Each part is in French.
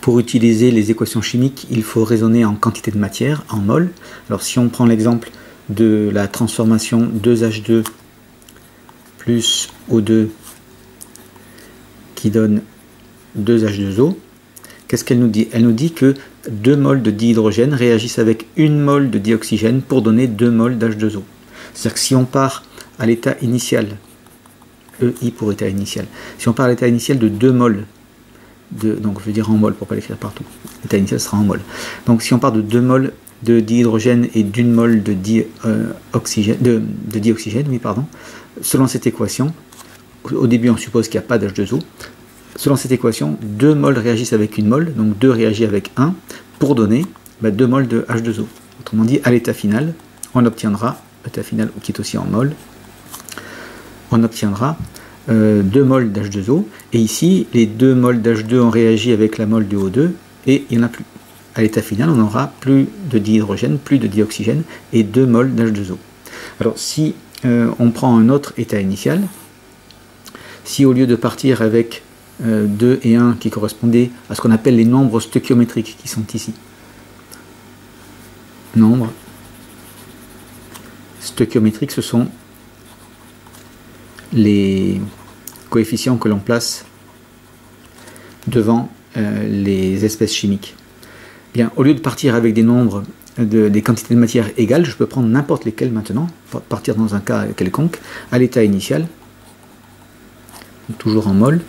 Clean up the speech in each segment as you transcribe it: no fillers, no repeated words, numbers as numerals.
Pour utiliser les équations chimiques, il faut raisonner en quantité de matière, en mol. Alors si on prend l'exemple de la transformation 2H2 plus O2 qui donne 2H2O, qu'est-ce qu'elle nous dit? Elle nous dit que 2 mols de dihydrogène réagissent avec 1 mol de dioxygène pour donner 2 mols d'H2O. C'est-à-dire que si on part à l'état initial, EI pour état initial, si on part à l'état initial de 2 mols, donc je veux dire en mol pour ne pas l'écrire partout, l'état initial sera en mol. Donc si on part de 2 mols de dihydrogène et d'1 mol de dioxygène, oui, pardon, selon cette équation, au début on suppose qu'il n'y a pas d'H2O, selon cette équation, 2 mols réagissent avec 1 mol, donc 2 réagit avec 1, pour donner 2 mols de H2O. Autrement dit, à l'état final, on obtiendra, l'état final qui est aussi en mol, on obtiendra 2 mols d'H2O, et ici, les 2 mols d'H2 ont réagi avec la mol de O2, et il n'y en a plus. À l'état final, on aura plus de dihydrogène, plus de dioxygène, et 2 mols d'H2O. Alors, si on prend un autre état initial, si au lieu de partir avec 2 et 1 qui correspondaient à ce qu'on appelle les nombres stoichiométriques qui sont ici. Nombres stoichiométriques, ce sont les coefficients que l'on place devant les espèces chimiques. Bien, au lieu de partir avec des nombres, des quantités de matière égales, je peux prendre n'importe lesquelles maintenant, partir dans un cas quelconque, à l'état initial, toujours en mol.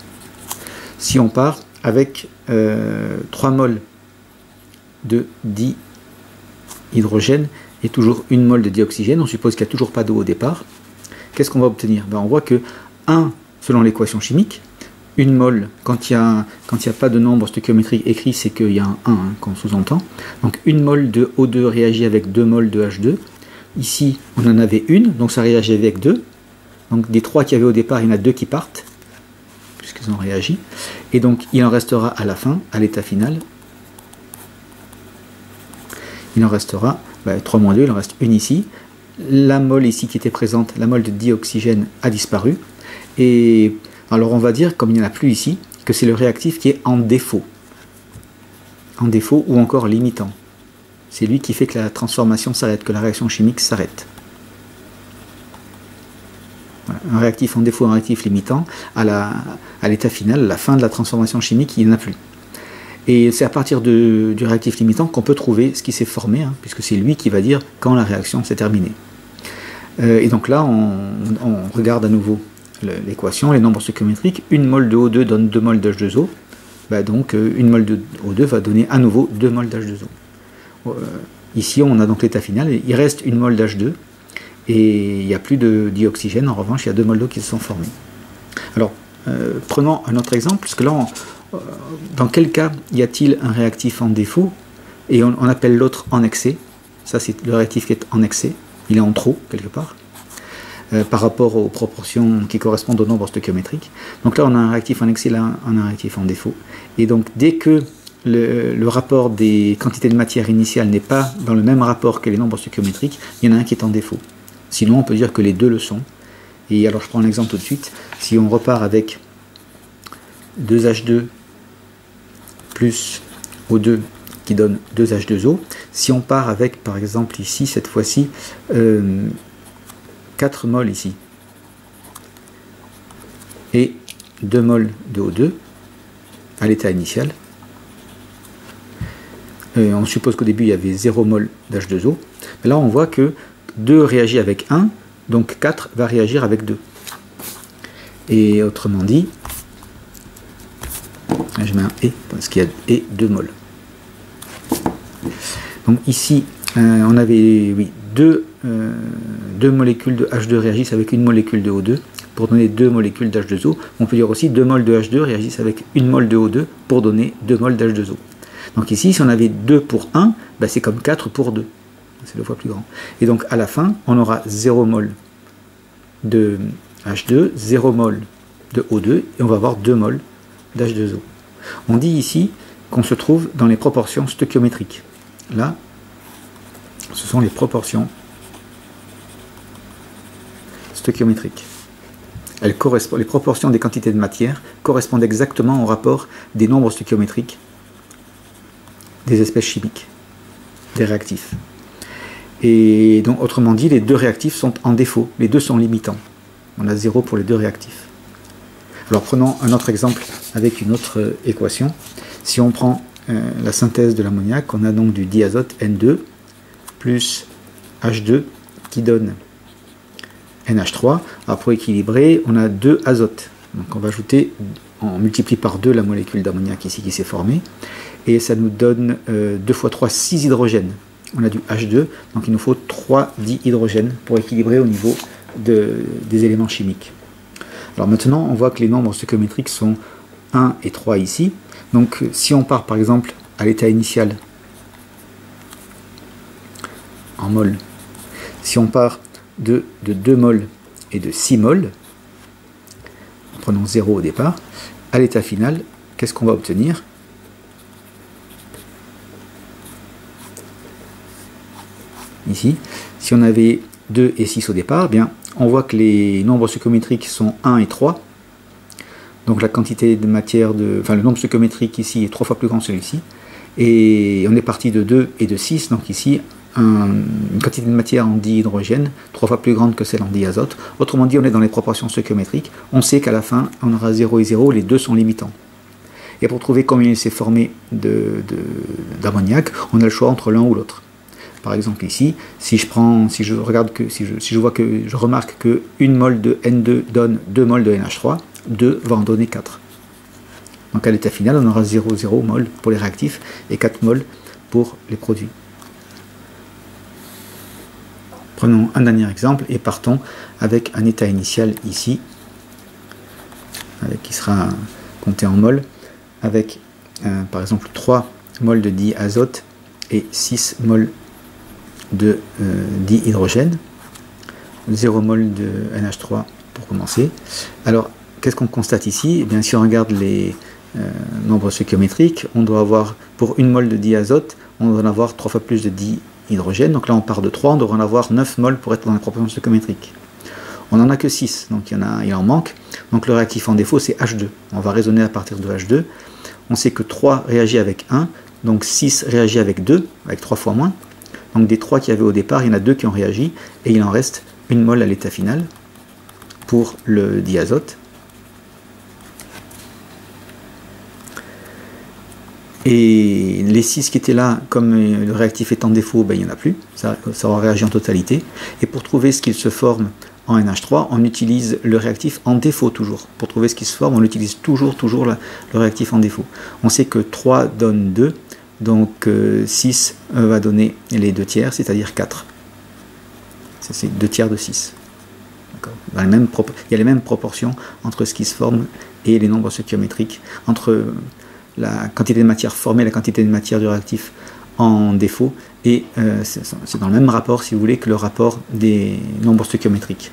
Si on part avec 3 mols de dihydrogène et toujours 1 mol de dioxygène, on suppose qu'il n'y a toujours pas d'eau au départ, qu'est-ce qu'on va obtenir? On voit que 1, selon l'équation chimique, 1 mol, quand il n'y a pas de nombre stoichiométrique écrit, c'est qu'il y a un 1 qu'on sous-entend. Donc 1 mol de O2 réagit avec 2 mols de H2. Ici, on en avait 1, donc ça réagit avec 2. Donc des 3 qu'il y avait au départ, il y en a 2 qui partent, puisqu'ils ont réagi. Et donc il en restera à la fin, à l'état final, il en restera 3 moins 2, il en reste 1 ici. La mol ici qui était présente, la mol de dioxygène a disparu. Et alors on va dire, comme il n'y en a plus ici, que c'est le réactif qui est en défaut. En défaut ou encore limitant. C'est lui qui fait que la transformation s'arrête, que la réaction chimique s'arrête. Voilà. Un réactif en défaut, un réactif limitant, à l'état final, à la fin de la transformation chimique, il n'y en a plus. Et c'est à partir du réactif limitant qu'on peut trouver ce qui s'est formé, puisque c'est lui qui va dire quand la réaction s'est terminée. Et donc là, on regarde à nouveau l'équation, les nombres stoichiométriques. 1 mol de O2 donne 2 mols d'H2O. Donc 1 mol de O2 va donner à nouveau 2 mols d'H2O. Ici, on a donc l'état final. Il reste 1 mol d'H2 et il n'y a plus de dioxygène. En revanche, il y a 2 mols d'eau qui se sont formés. Alors, prenons un autre exemple, puisque là, dans quel cas y a-t-il un réactif en défaut et on appelle l'autre en excès? Ça, c'est le réactif qui est en excès. Il est en trop, quelque part, par rapport aux proportions qui correspondent au nombre stoichiométrique. Donc là, on a un réactif en excès, là, on a un réactif en défaut. Et donc, dès que le rapport des quantités de matière initiale n'est pas dans le même rapport que les nombres stoichiométriques, il y en a un qui est en défaut. Sinon, on peut dire que les deux le sont. Et alors, je prends un exemple tout de suite. Si on repart avec 2H2 plus O2 qui donne 2H2O, si on part avec, par exemple, ici, cette fois-ci, 4 mols ici, et 2 mols de O2 à l'état initial, on suppose qu'au début il y avait 0 mol d'H2O, mais là on voit que 2 réagit avec 1, donc 4 va réagir avec 2. Et autrement dit, je mets un et, parce qu'il y a et 2 mols. Donc ici, on avait deux molécules de H2 réagissent avec une molécule de O2 pour donner 2 molécules d'H2O. On peut dire aussi 2 mols de H2 réagissent avec 1 mol de O2 pour donner 2 mols d'H2O. Donc ici, si on avait 2 pour 1, c'est comme 4 pour 2. C'est 2 fois plus grand. Et donc à la fin, on aura 0 mol de H2, 0 mol de O2, et on va avoir 2 mol d'H2O. On dit ici qu'on se trouve dans les proportions stoichiométriques. Là, ce sont les proportions stoichiométriques. Les proportions des quantités de matière correspondent exactement au rapport des nombres stoichiométriques des espèces chimiques, des réactifs. Et donc, autrement dit, les deux réactifs sont en défaut, les deux sont limitants. On a 0 pour les deux réactifs. Alors prenons un autre exemple avec une autre équation. Si on prend la synthèse de l'ammoniac, on a donc du diazote N2 plus H2 qui donne NH3. Alors pour équilibrer, on a 2 azotes. Donc on va ajouter, on multiplie par 2 la molécule d'ammoniac ici qui s'est formée. Et ça nous donne 2 fois 3, 6 hydrogènes. On a du H2, donc il nous faut 3 dihydrogènes pour équilibrer au niveau des éléments chimiques. Alors maintenant, on voit que les nombres stoichiométriques sont 1 et 3 ici. Donc si on part par exemple à l'état initial en mol, si on part de 2 mols et de 6 mols, prenons 0 au départ, à l'état final, qu'est-ce qu'on va obtenir? Ici, si on avait 2 et 6 au départ, bien, on voit que les nombres stoichiométriques sont 1 et 3. Donc la quantité de matière, le nombre stoichiométrique ici est 3 fois plus grand que celui-ci. Et on est parti de 2 et de 6, donc ici, une quantité de matière en dihydrogène 3 fois plus grande que celle en diazote. Autrement dit, on est dans les proportions stoichiométriques. On sait qu'à la fin, on aura 0 et 0, les deux sont limitants. Et pour trouver combien il s'est formé d'ammoniac, on a le choix entre l'un ou l'autre. Par exemple ici, si je remarque que 1 mol de N2 donne 2 mols de NH3, 2 va en donner 4. Donc à l'état final, on aura 0,0 mol pour les réactifs et 4 mols pour les produits. Prenons un dernier exemple et partons avec un état initial ici, qui sera compté en mol, avec par exemple 3 mols de diazote et 6 mols de dihydrogène, 0 mol de NH3 pour commencer. Alors, qu'est-ce qu'on constate ici? Eh bien, si on regarde les nombres stoichiométriques, on doit avoir, pour 1 mol de diazote, on doit en avoir 3 fois plus de dihydrogène. Donc là, on part de 3, on devrait en avoir 9 mols pour être dans la proportion stoichiométrique. On n'en a que 6, donc il en manque. Donc le réactif en défaut, c'est H2. On va raisonner à partir de H2. On sait que 3 réagit avec 1, donc 6 réagit avec 2, avec 3 fois moins. Donc des 3 qu'il y avait au départ, il y en a 2 qui ont réagi, et il en reste 1 mol à l'état final pour le diazote. Et les 6 qui étaient là, comme le réactif est en défaut, ben, il n'y en a plus, ça aura réagi en totalité. Et pour trouver ce qu'il se forme en NH3, on utilise le réactif en défaut toujours. Pour trouver ce qui se forme, on utilise toujours le réactif en défaut. On sait que 3 donne 2, donc 6 va donner les 2 tiers, c'est-à-dire 4. C'est 2 tiers de 6. Il y a les mêmes proportions entre ce qui se forme et les nombres stoichiométriques, entre la quantité de matière formée et la quantité de matière du réactif en défaut, et c'est dans le même rapport, si vous voulez, que le rapport des nombres stoichiométriques.